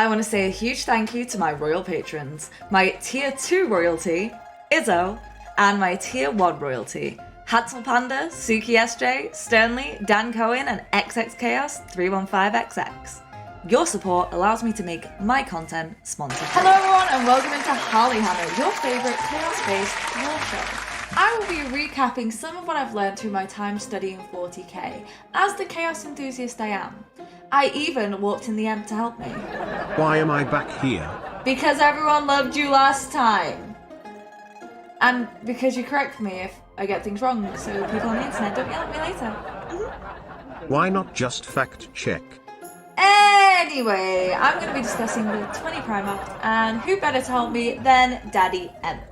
I want to say a huge thank you to my royal patrons, my Tier 2 royalty, Izzo, and my Tier 1 royalty, Hatzel Panda, Suki SJ, Sternly, Dan Cohen, and XX Chaos 315XX. Your support allows me to make my content sponsored. Hello everyone and welcome into HarleyHammer, your favourite chaos-based war show. I will be recapping some of what I've learned through my time studying 40k, as the chaos enthusiast I am. I even walked in the Emp to help me. Why am I back here? Because everyone loved you last time. And because you correct me if I get things wrong, so people on the internet don't yell at me later. Why not just fact check? Anyway, I'm going to be discussing the 20 Primarchs, and who better to help me than Daddy Emp.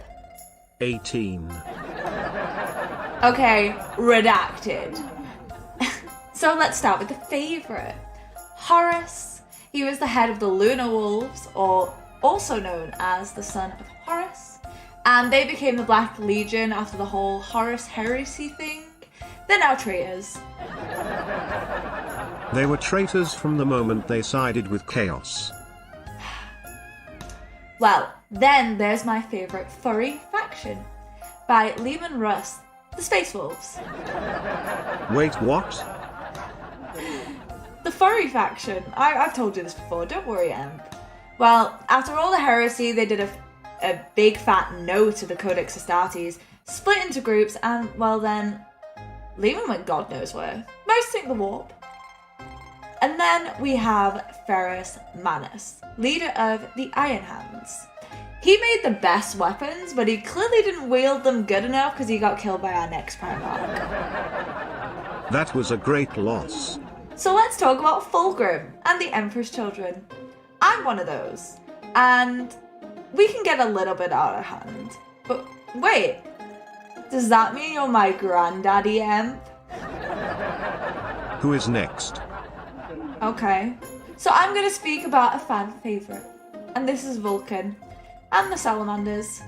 18. Okay, redacted. So let's start with the favourite. Horus. He was the head of the Lunar Wolves, or also known as the son of Horus. And they became the Black Legion after the whole Horus heresy thing. They're now traitors. They were traitors from the moment they sided with Chaos. Well, then there's my favourite furry faction by Lehman Russ, the Space Wolves. Wait, what? The furry faction. I've told you this before, don't worry, Emp. Well, after all the heresy, they did a big fat no to the Codex Astartes, split into groups, and, well then, Lehman went God knows where. Most think the warp. And then we have Ferrus Manus, leader of the Iron Hands. He made the best weapons, but he clearly didn't wield them good enough because he got killed by our next Primarch. That was a great loss. So let's talk about Fulgrim and the Emperor's Children. I'm one of those, and we can get a little bit out of hand. But wait, does that mean you're my granddaddy, Emp? Who is next? Okay, so I'm going to speak about a fan favourite, and this is Vulcan, and the Salamanders.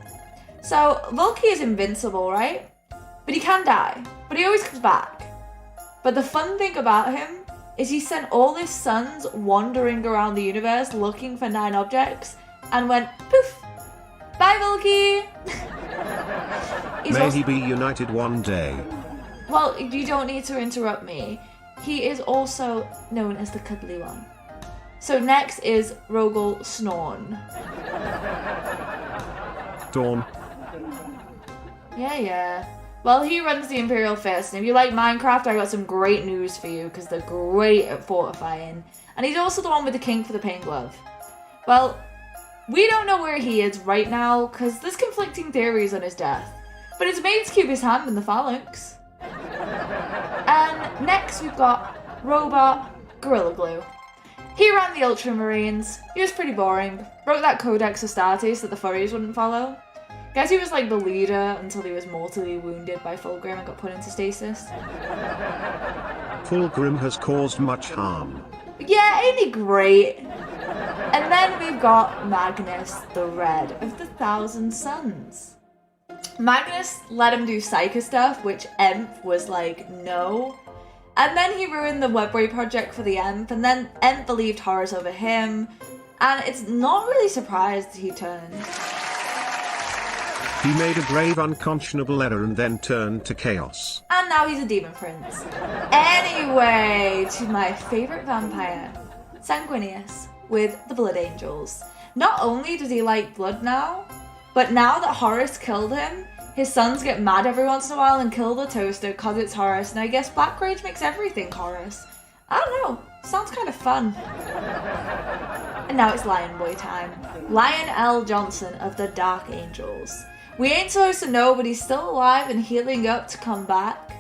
So, Vulcan is invincible, right? But he can die, but he always comes back. But the fun thing about him is he sent all his sons wandering around the universe looking for 9 objects, and went poof! Bye, Vulcan! May he be united one day. Well, you don't need to interrupt me. He is also known as the Cuddly One. So next is Rogel Snorn. Dawn. Yeah. Well, he runs the Imperial Fist, and if you like Minecraft, I got some great news for you, because they're great at fortifying. And he's also the one with the king for the Pain Glove. Well, we don't know where he is right now, because there's conflicting theories on his death. But his mates keep his hand in the phalanx. And next we've got Robot Gorilla Glue. He ran the Ultramarines. He was pretty boring. Wrote that Codex Astartes that the furries wouldn't follow. Guess he was like the leader until he was mortally wounded by Fulgrim and got put into stasis. Fulgrim has caused much harm. Yeah, ain't he great? And then we've got Magnus the Red of the Thousand Suns. Magnus let him do Psyker stuff, which Emp was like, no. And then he ruined the Webway project for the Emp, and then Emp believed Horus over him, and it's not really surprised he turned. He made a grave unconscionable error and then turned to Chaos. And now he's a demon prince. Anyway, to my favourite vampire, Sanguinius, with the Blood Angels. Not only does he like blood now, but now that Horus killed him, his sons get mad every once in a while and kill the toaster because it's Horus, and I guess Black Rage makes everything Horus. I don't know, sounds kind of fun. And now it's Lion Boy time. Lion L. Johnson of the Dark Angels. We ain't supposed to know, but he's still alive and healing up to come back.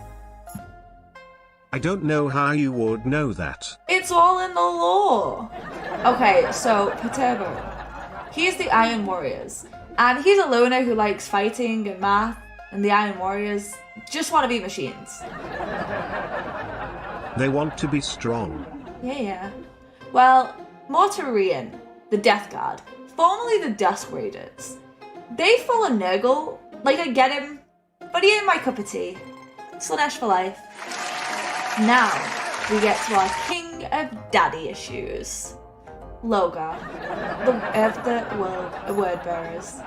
I don't know how you would know that. It's all in the lore. Okay, so Perturbo. He's the Iron Warriors. And he's a loner who likes fighting and math, and the Iron Warriors just want to be machines. They want to be strong. Yeah. Well, Mortarian, the Death Guard, formerly the Dusk Raiders. They follow Nurgle. Like, I get him, but he ain't my cup of tea. Slanesh for life. Now, we get to our king of daddy issues. Loga, of the word bearers.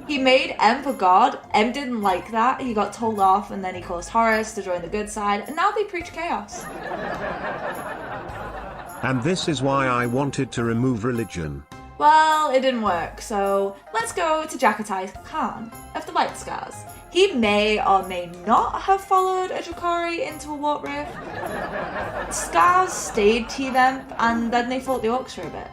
He made Emp a god. Emp didn't like that. He got told off, and then he caused Horus to join the good side, and now they preach chaos. And this is why I wanted to remove religion. Well, it didn't work, so let's go to Jakatai Khan of the Light Scars. He may or may not have followed a Drakari into a warp rift. Scars stayed Team Emp, and then they fought the Orcs for a bit.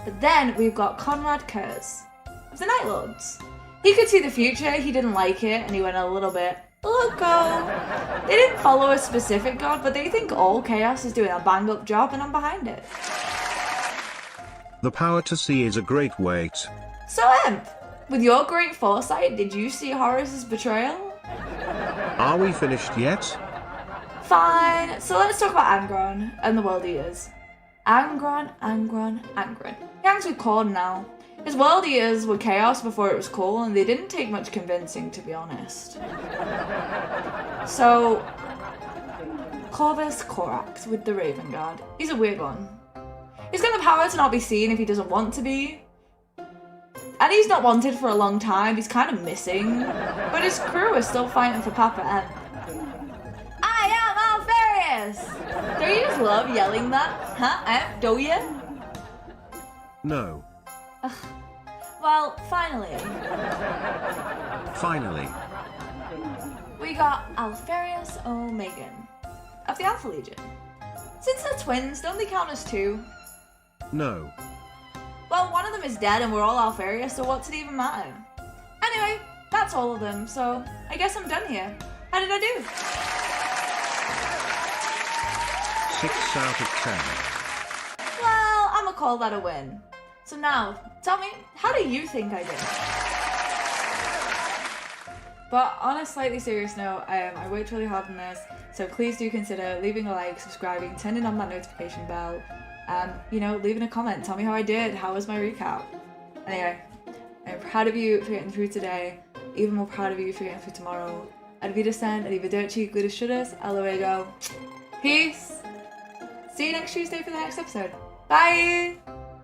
But then we've got Conrad Kurz of the Night Lords. He could see the future, he didn't like it, and he went a little bit loco. They didn't follow a specific god, but they think all chaos is doing a bang-up job, and I'm behind it. The power to see is a great weight. So Emp, with your great foresight, did you see Horus's betrayal? Are we finished yet? Fine, so let's talk about Angron and the World Eaters. Angron. He hangs with Khorne now. His World Eaters were chaos before it was cool, and they didn't take much convincing, to be honest. So, Corvus Corax with the Raven Guard. He's a weird one. He's got the power to not be seen if he doesn't want to be. And he's not wanted for a long time, he's kind of missing. But his crew is still fighting for Papa Emp. I am Alfarius! Don't you just love yelling that? Huh, Emp? Do you? No. Ugh. Well, finally. Finally. We got Alfarius O'Megan of the Alpha Legion. Since they're twins, don't they count as two? No. Well, one of them is dead and we're all Alfarius, so what's it even matter? Anyway, that's all of them, so I guess I'm done here. How did I do? 6 out of 10. Well, I'ma call that a win. So now, tell me, how do you think I did? But on a slightly serious note, I worked really hard on this, so please do consider leaving a like, subscribing, turning on that notification bell, and, leaving a comment. Tell me how I did. How was my recap? Anyway, I'm proud of you for getting through today. Even more proud of you for getting through tomorrow. Arrivederci, arrivederci, glutus shudus, luego. Peace! See you next Tuesday for the next episode. Bye!